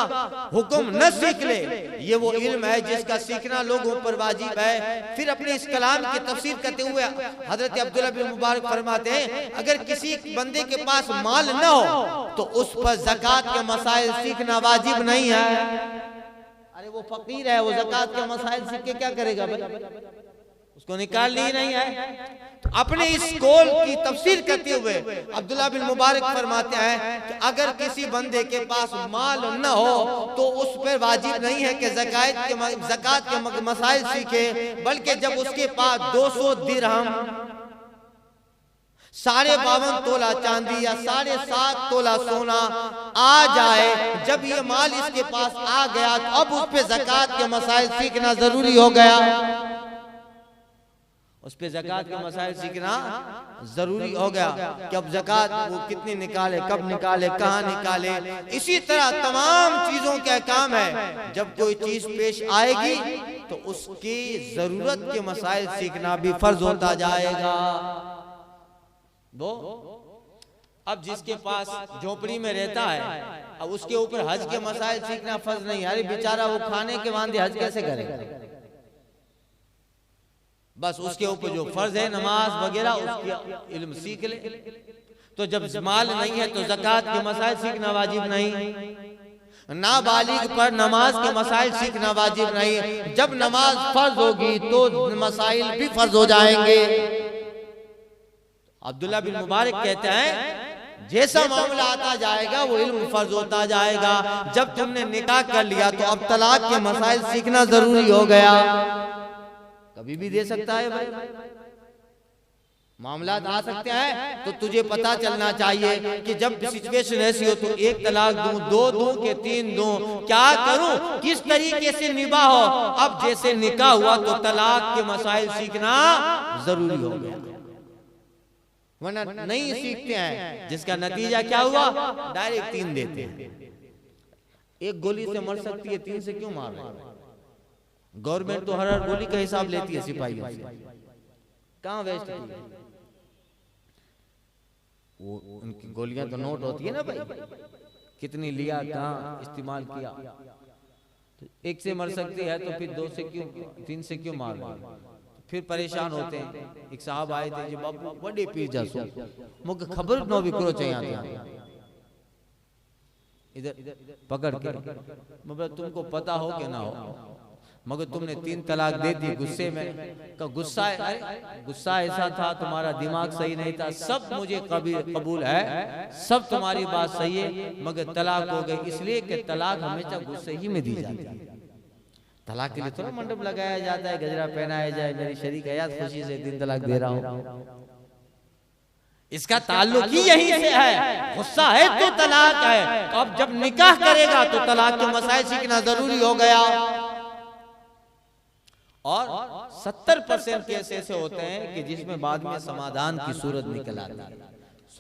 हुक्म न सीख ले। ये वो इल्म है जिसका सीखना लोगों पर वाजिब है। फिर अपने इस कलाम की तफसीर करते हुए हजरत अब्दुल्ला बिन मुबारक फरमाते हैं, अगर किसी बंदे के पास माल न हो तो उस पर ज़कात के मसाइल सीखना वाजिब नहीं है। अरे वो फकीर है, वो ज़कात के मसाइल सीख के क्या करेगा भाई? उसको निकालनी ही नहीं है। तो अपने इस कौल की तफसीर करते हुए अब्दुल्ला बिन मुबारक फरमाते हैं कि अगर किसी बंदे के पास माल न हो तो उस पर वाजिब नहीं है कि ज़कात के मसाइल सीखे, बल्कि जब उसके पास 200 दिरहम 52.5 तोला चांदी या 7.5 तोला सोना आ जाए, जब ये माल इसके पास आ गया तो अब उस पे ज़कात के मसाइल सीखना जरूरी हो गया। उस पे ज़कात के मसाइल सीखना जरूरी हो गया कि अब ज़कात वो कितनी निकाले, कब निकाले, कहाँ निकाले। इसी तरह तमाम चीजों का काम है, जब कोई चीज पेश आएगी तो उसकी जरूरत के मसाइल सीखना भी फर्ज होता जाएगा। अब जिसके पास झोपड़ी में रहता है, अब उसके ऊपर हज के मसाइल सीखना फर्ज नहीं। अरे बेचारा वो खाने के वांदे हज कैसे करेगा? बस उसके ऊपर जो फर्ज है नमाज वगैरह उसकी इल्म सीख ले। तो जब माल नहीं है तो ज़कात के मसाइल सीखना वाजिब नहीं। नाबालिग पर नमाज के मसाइल सीखना वाजिब नहीं। जब नमाज फर्ज होगी तो मसाइल भी फर्ज हो जाएंगे। अब्दुल्ला बिन मुबारक कहते हैं जैसा मामला आता जाएगा वो इल्म फर्ज होता जाएगा। जब तुमने निकाह कर लिया तो अब तलाक के मसाइल सीखना जरूरी हो गया। कभी भी दे सकता है भाई, मामला आ सकते हैं, तो तुझे पता चलना चाहिए कि जब सिचुएशन ऐसी हो तो 1 तलाक दूं, 2 दूं के 3 दूं, क्या करूं, किस तरीके से निभा हो। अब जैसे निकाह हुआ तो तलाक के मसाइल सीखना जरूरी हो गया, वरना नहीं सीखते हैं, जिसका नतीजा क्या हुआ, डायरेक्ट 3 देते हैं। एक गोली से मर सकती है, 3 से क्यों मार रहे हैं? गवर्नमेंट तो हर गोली का हिसाब लेती है सिपाहियों से, कहाँ वेस्ट की? वो उनकी गोलियां तो नोट होती है ना भाई, कितनी लिया, कहाँ इस्तेमाल किया। तो 1 से मर सकती है तो फिर 2 से क्यों, 3 से क्यों मार रहे हैं? फिर परेशान होते हैं। एक साहब आए थे, जी बाबू बड़े पीर जासू मुझे खबर न भी करो चाहिए, इधर पकड़ के, मतलब तुमको पता हो कि ना हो, मगर तुमने 3 तलाक दे दी गुस्से में। का गुस्सा ऐसा था, तुम्हारा दिमाग सही नहीं था, सब मुझे कबूल है, सब तुम्हारी बात सही है, मगर तलाक हो गई। इसलिए कि तलाक हमेशा गुस्से ही में दी जाती है। तलाक के लिए थोड़ा मंडप लगाया जाता है, गजरा पहनाया जाए, मेरी शरीक हयात खुशी से 3 तलाक दे रहा हूँ, इसका ताल्लुक ही यहीं से है। गुस्सा है तो तलाक है। तो अब जब निकाह करेगा तो तलाक के मसाइल सीखना जरूरी हो गया। और 70% केस ऐसे होते हैं कि जिसमें बाद में समाधान की सूरत निकल आती है।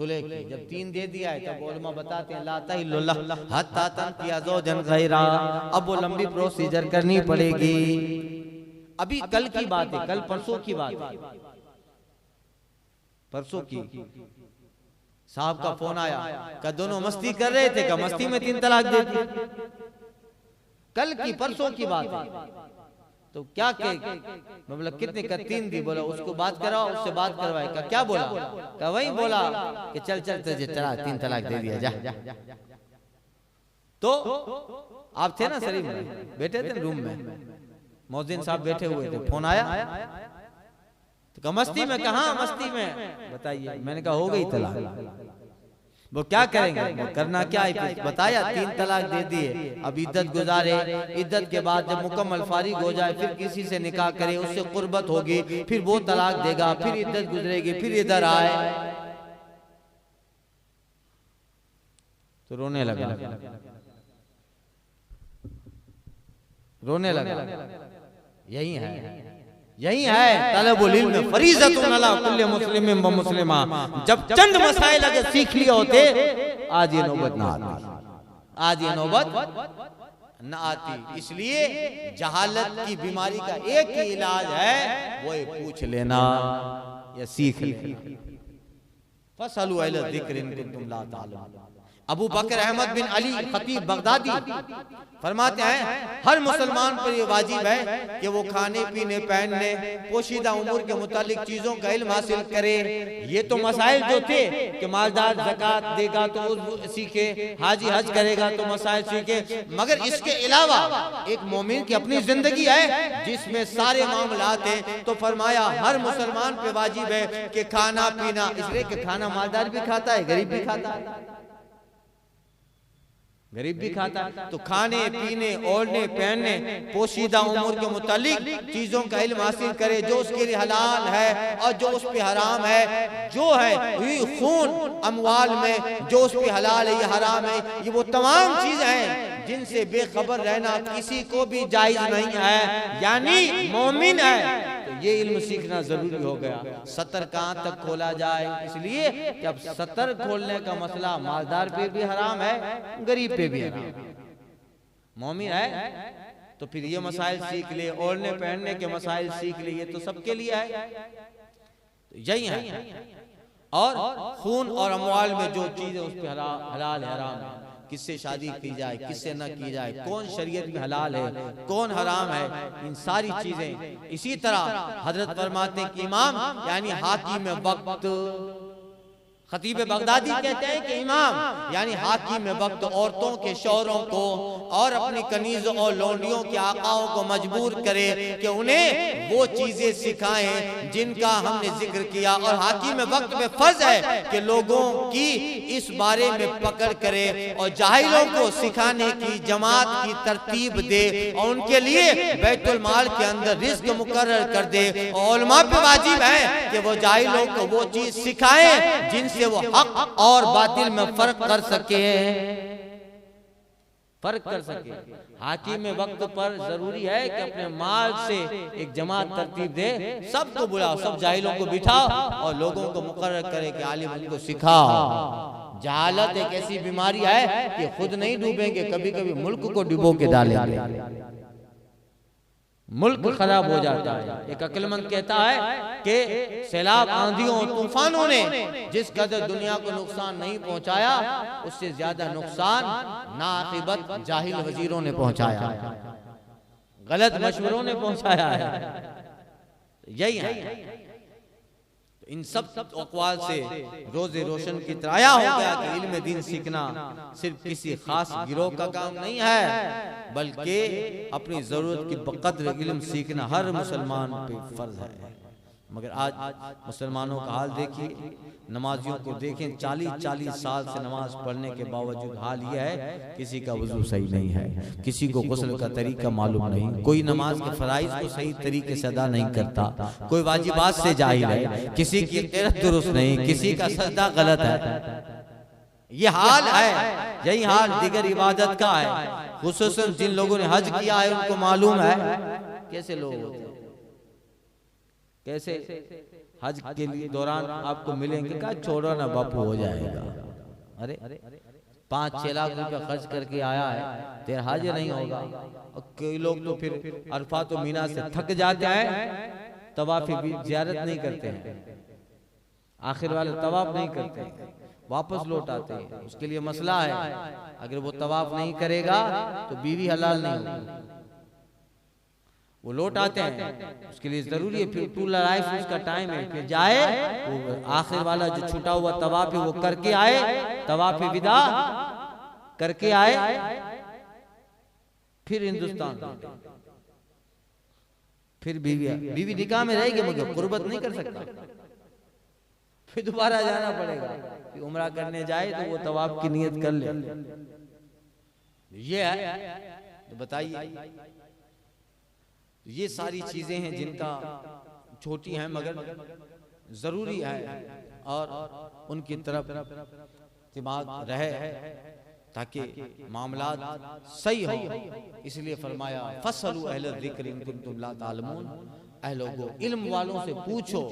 सुलह की। जब 3 दे दिया है तब उलमा बताते हैं ला तहिल्लुल्लाह हत्ता तनकिया ज़ौजन गैरा, अब वो लंबी प्रोसीजर करनी पड़ेगी। अभी कल की बात है, कल परसों की बात है, परसों की साहब का फोन आया कि दोनों मस्ती कर रहे थे, कि मस्ती में 3 तलाक दे दी। कल की परसों की बात है। तो क्या कहे, मतलब कितने का 3 दी, बोला उसको बात कराओ, उससे बात करवाए। का क्या बोला, का वही बोला कि चल चल तुझे 3 तलाक दे दिया जा। तो आप थे ना शरीफ में, बैठे थे रूम में, मौजिन साहब बैठे हुए थे, फोन आया तो मस्ती में, कहा मस्ती में, बताइए। मैंने कहा हो गई तलाक। वो क्या करेंगे, वो करना क्या है, बताया 3 तलाक दे दिए। अब इद्दत गुजारे, इद्दत के बाद जब मुकम्मल फारिग हो जाए फिर किसी से निकाह करे, उससे कुर्बत होगी, फिर वो तलाक देगा, फिर इद्दत गुजरेगी, फिर इधर आए तो रोने लगा, रोने लगा। यही है, यही है तलबुल इल्म फरीज़तुन अला कुल्li मुस्लिमिन व मुस्लिमा। जब चंद मसाइल अगर सीख लिए होते आज ये नौबत ना आती, आज ये नौबत न आती। इसलिए जहालत की बीमारी का एक ही इलाज है, वो पूछ लेना या सीख लेना। फसलू अहल ज़िक्र इन कुंतुम ला तालमून। अबू बकर अहमद बिन अली खतीब बगदादी फरमाते हैं हर मुसलमान पर यह वाजिब है कि वो खाने पीने, पहनने, पोशीदा उमूर के मुतालिक चीजों का इल्म हासिल करे। ये तो मसाइल जो थे कि मालदार ज़कात देगा तो सीखे, हाजी हज करेगा तो मसाइल सीखे, मगर इसके अलावा एक मोमिन की अपनी जिंदगी है जिसमें सारे मामलात हैं। तो फरमाया हर मुसलमान पे वाजिब है कि खाना पीना, इसलिए कि खाना मालदार भी खाता है, गरीब भी खाता है, गरीब भी खाता है। तो खाने पीने, ओढ़ने पहनने, पोशीदा उमूर के मुतालिक चीजों का इल्म हासिल करे, जो उसके लिए हलाल है और जो उस पे हराम है, जो है खून अमवाल में जो उस पे हलाल है, ये हराम है, ये वो तमाम चीजें हैं जिनसे बेखबर रहना किसी को भी जायज नहीं है। यानी मोमिन है तो ये इल्म सीखना जरूरी हो गया। सतर कहाँ तक खोला जाए, इसलिए कि अब सतर खोलने का मसला मालदार पे भी हराम है, गरीब पे भी हराम है। मोमिन है तो फिर ये मसाइल सीख ले, ओढ़ने पहनने के मसाइल सीख ले, ये तो सबके लिए है। तो यही है। और खून और अमवाल में जो चीजें उस पे हलाल हराम है, किससे शादी की जाए, किससे न की जाए, कौन शरीयत में हलाल है, कौन हराम है, इन सारी चीजें। इसी तरह हजरत फरमाते कि इमाम यानी हाकिम वक्त, खतीब बगदादी कहते हैं कि इमाम यानी हाकिम वक्त औरतों के शौहरों को और अपनी कनीज़ों और लौंडियों के आकाओं को मजबूर करे कि उन्हें वो चीजें सिखाएं जिनका हमने जिक्र किया। और हाकिम वक्त में फर्ज है कि लोगों की इस बारे में पकड़ करे और जाहिलों को सिखाने की जमात की तरतीब दे और उनके लिए बैतुल माल के अंदर रिज्क मुकर्रर कर दे। और उलमा पे वाजिब है कि वो जाहिलों को वो चीज सिखाएं जिनसे वो हक और बातिल में फर्क कर सके, फर्क कर सके। हाकिम वक्त पर जरूरी है कि अपने माल से एक जमात तरतीब दे, सबको बुलाओ, सब जाहिलों को बिठाओ और लोगों को मुकर्रर करे कि आलिम उनको सिखाओ। जहालत एक ऐसी बीमारी है कि खुद नहीं डूबेंगे, कभी कभी मुल्क को डुबो के डालेंगे, मुल्क खराब हो जाता है। एक अक्लमंद कहता है कि सैलाब, आंधियों, तूफानों ने जिस कदर दुनिया को नुकसान नहीं पहुंचाया, उससे ज्यादा नुकसान नाक़िबत जाहिल वजीरों ने पहुंचाया, गलत मशवरों ने पहुंचाया है। यही है। इन सब अक़वाल से रोज़े रोशन की तरह आया हो गया कि इल्म दीन सीखना सिर्फ किसी खास गिरोह का काम नहीं है, बल्कि अपनी ज़रूरत की बक़द्र इल्म सीखना हर मुसलमान पे फ़र्ज़ है। मगर आज मुसलमानों का हाल देखिए, नमाजियों को देखें, 40-40 साल से नमाज पढ़ने के बावजूद हाल यह है किसी का वज़ू सही नहीं है, किसी को गुस्ल का तरीका मालूम नहीं, कोई नमाज के फ़राइज़ को सही तरीके से अदा नहीं करता, कोई वाजिबात से जाहिल है, किसी की क़िरात दुरुस्त नहीं, किसी का सजदा गलत है। ये हाल है। यही हाल दीगर इबादत का है। खुसूसन जिन लोगों ने हज किया है उनको मालूम है कैसे लोग होते हैं, कैसे हज के लिए दौरान आपको मिलेंगे, कहा छोड़ो ना बापू हो जाएगा। अरे 5-6 लाख रुपया खर्च करके आया है, तेरा हज नहीं होगा। और कई लोग तो फिर अरफात और मीना से थक जाते हैं, तवाफ भी ज़ियारत नहीं करते हैं, आखिर वाले तवाफ नहीं करते हैं, वापस लौट आते हैं। उसके लिए मसला है, अगर वो तवाफ नहीं करेगा तो बीवी हलाल नहीं होगी, वो लौट आते हैं। उसके लिए जरूरी है फिर टूल लाइफ उसका टाइम है, फिर जाए वो आखिर वाला जो छूटा हुआ तवाफ है वो करके आए, तवाफ विदा करके आए, फिर हिंदुस्तान, फिर बीवी निकाह में रहेगी मगर कुर्बत नहीं कर सकता, फिर दोबारा जाना पड़ेगा। फिर उम्रा करने जाए तो वो तवाफ की नियत कर ले। ये है तो बताइए, ये सारी चीजें हैं जिनका छोटी हैं मगर जरूरी है और उनकी तरफ दिमाग रहे ताकि मामलात सही हो। इसलिए फरमाया फसलू अहले ज़िक्र इन कुंतुम ला तालमून, ऐ लोगों इल्म वालों से पूछो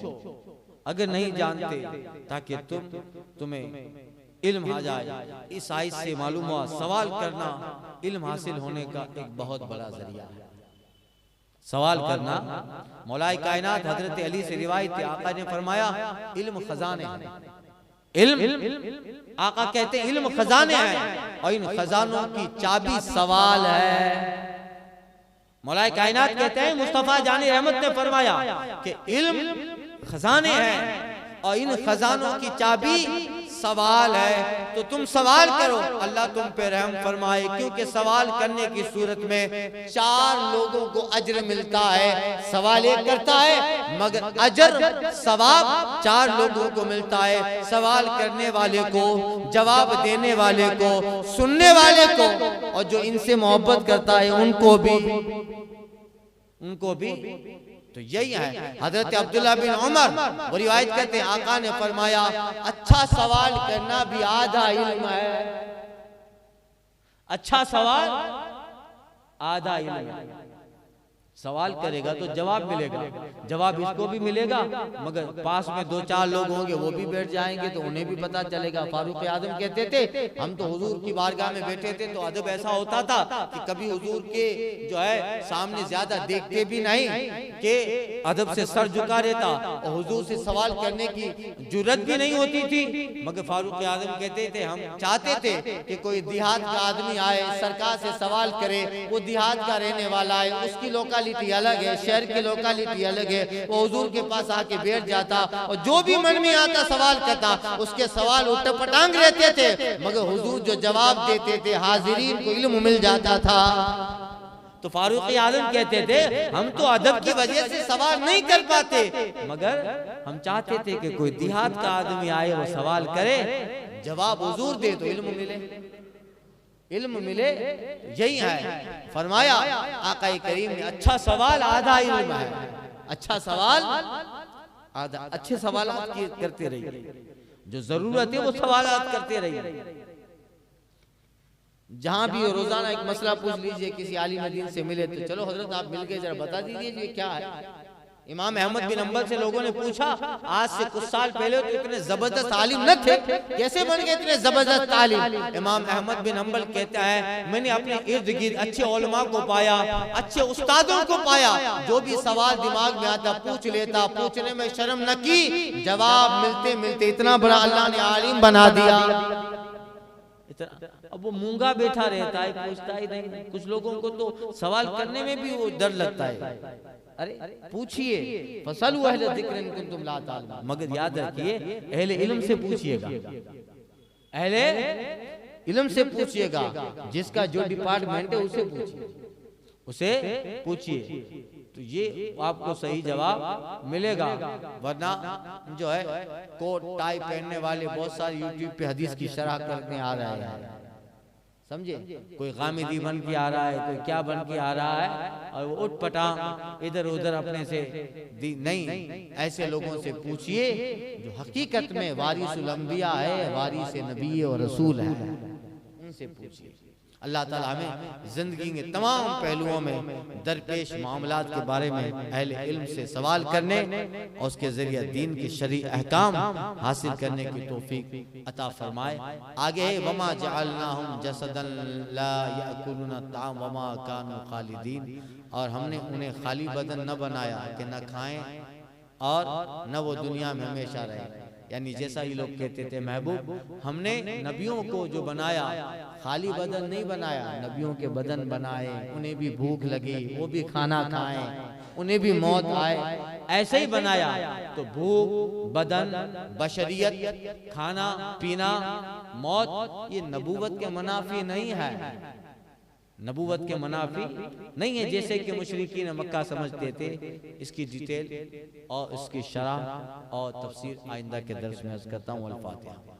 अगर नहीं जानते, ताकि तुम्हें इल्म आ जाए। इस आयत से मालूम हुआ सवाल करना इल्म हासिल होने का एक बहुत बड़ा जरिया है। सवाल करना, मौलाए कायनात हजरत अली से रिवायत है, आका ने फरमाया इल्म खजाने हैं। इल्म आका कहते हैं इल्म खजाने हैं और इन खजानों की चाबी सवाल है। मौलाए कायनात कहते हैं मुस्तफा जाने रहमत ने फरमाया कि इल्म खजाने हैं और इन खजानों की चाबी सवाल है। तो तुम सवाल करो, अल्लाह तुम पे रहम फरमाए, क्योंकि सवाल करने की सूरत में 4 लोगों को अजर मिलता है। सवाल एक करता है मगर अजर सवाब 4 लोगों को मिलता है, सवाल करने वाले को, जवाब देने वाले को, सुनने वाले को, और जो इनसे मोहब्बत करता है उनको भी। तो यही है हजरत अब्दुल्ला बिन उमर वो रिवायत करते हैं, आका ने फरमाया अच्छा सवाल करना भी आधा इल्म है। अच्छा सवाल आधा इल्म है। सवाल करेगा तो जवाब मिलेगा, जवाब इसको भी मिलेगा मगर पास में 2-4 लोग होंगे वो भी बैठ जाएंगे तो उन्हें भी पता चलेगा। फारूक आजम कहते थे हम तो हुजूर की बारगाह में बैठे थे तो अदब ऐसा होता था कि कभी हुजूर के जो है सामने ज्यादा देखते भी नहीं कि अदब से सर झुका रहता और हुजूर से सवाल करने की जुर्रत भी नहीं होती थी। मगर फारूक आजम कहते थे हम चाहते थे कि कोई देहात का आदमी आए सरकार से सवाल करे, वो देहात का रहने वाला है, उसकी लोकल अलग है, शहर की लोकेलिटी अलग है, वो हुजूर के पास आके बैठ जाता और जो भी मन में आता सवाल करता, उसके सवाल उठपटांग रहते थे मगर हुजूर जो जवाब देते थे हाजिरीन को इल्म मिल जाता था। तो फारूक आजम कहते थे हम तो अदब की वजह से सवाल नहीं कर पाते मगर हम चाहते थे कि कोई देहात का आदमी आए वो सवाल करे, जवाब हुजूर दे तो इल्म मिले। यही है फरमाया आका करीम ने अच्छा सवाल आधा इल्म है। अच्छा सवाल आधा, अच्छे सवाल करते रहिए, जो जरूरत है वो सवाल करते रहिए। जहां भी रोजाना एक मसला पूछ लीजिए, किसी आलिम दीन से मिले तो चलो हजरत आप मिल गए जरा बता दीजिए ये क्या है। इमाम अहमद बिन हंबल से लोगों ने पूछा आज से कुछ साल पहले तो इतने जबरदस्त आलिम न थे, कैसे बन गए इतने जबरदस्त आलिम। इमाम अहमद बिन हंबल कहता है मैंने अपने इर्द गिर्द अच्छे उलमा को पाया, अच्छे उस्तादों को पाया, जो भी सवाल दिमाग में आता पूछ लेता, पूछने में शर्म न की, जवाब मिलते मिलते इतना बड़ा अल्लाह ने आलिम बना दिया। अब वो मूंगा बैठा रहता है, पूछता ही नहीं। कुछ लोगों को तो सवाल करने में भी वो डर लगता है। अरे पूछिए फसलू अहले ज़िक्र इन कुंतुम ला तालमून, मगर याद रखिए अहले इल्म से पूछिएगा, अहले इल्म से पूछिएगा, जिसका जो डिपार्टमेंट है उसे पूछिए तो ये आपको सही जवाब मिलेगा। वरना जो है कोट टाई पहनने वाले बहुत सारे यूट्यूब पे हदीस की शरह करने आ रहे हैं, समझे, कोई गामिदी बन के आ रहा है, कोई क्या बन के आ रहा है और वो उठ पटांग इधर उधर अपने से नहीं। ऐसे लोगों से पूछिए जो हकीकत में वारिसुल अंबिया है, वारिस नबी और रसूल है, उनसे पूछिए। अल्लाह ताला हमें जिंदगी के तमाम पहलुओं में दरपेश मामलात के बारे में अहले इल्म से सवाल करने और उसके जरिए दीन के शरई अहकाम हासिल करने की तौफीक अता फरमाए। आगे वमा जअलनाहुम जसदन ला याकुलूना ताम वमा कानू खालिदीन, और हमने उन्हें खाली बदन न बनाया कि न खाएं और न वो दुनिया में हमेशा रहे। यानी जैसा ये लोग कहते थे महबूब हमने नबियों को जो बनाया खाली बदन नहीं बनाया, नबियों के बदन बनाए, उन्हें भी भूख लगी, वो भी खाना खाएं, उन्हें भी मौत आए, ऐसे ही बनाया। तो भूख, बदन, बशरियत, खाना पीना, मौत, ये नबूवत के मुनाफी नहीं है, नबूवत के मुनाफी नहीं है जैसे कि मुशरिकीन मक्का समझते थे। इसकी डिटेल और इसकी शरह और तफसीर आइंदा के दर्स में अर्ज करता हूँ। अल फातिहा।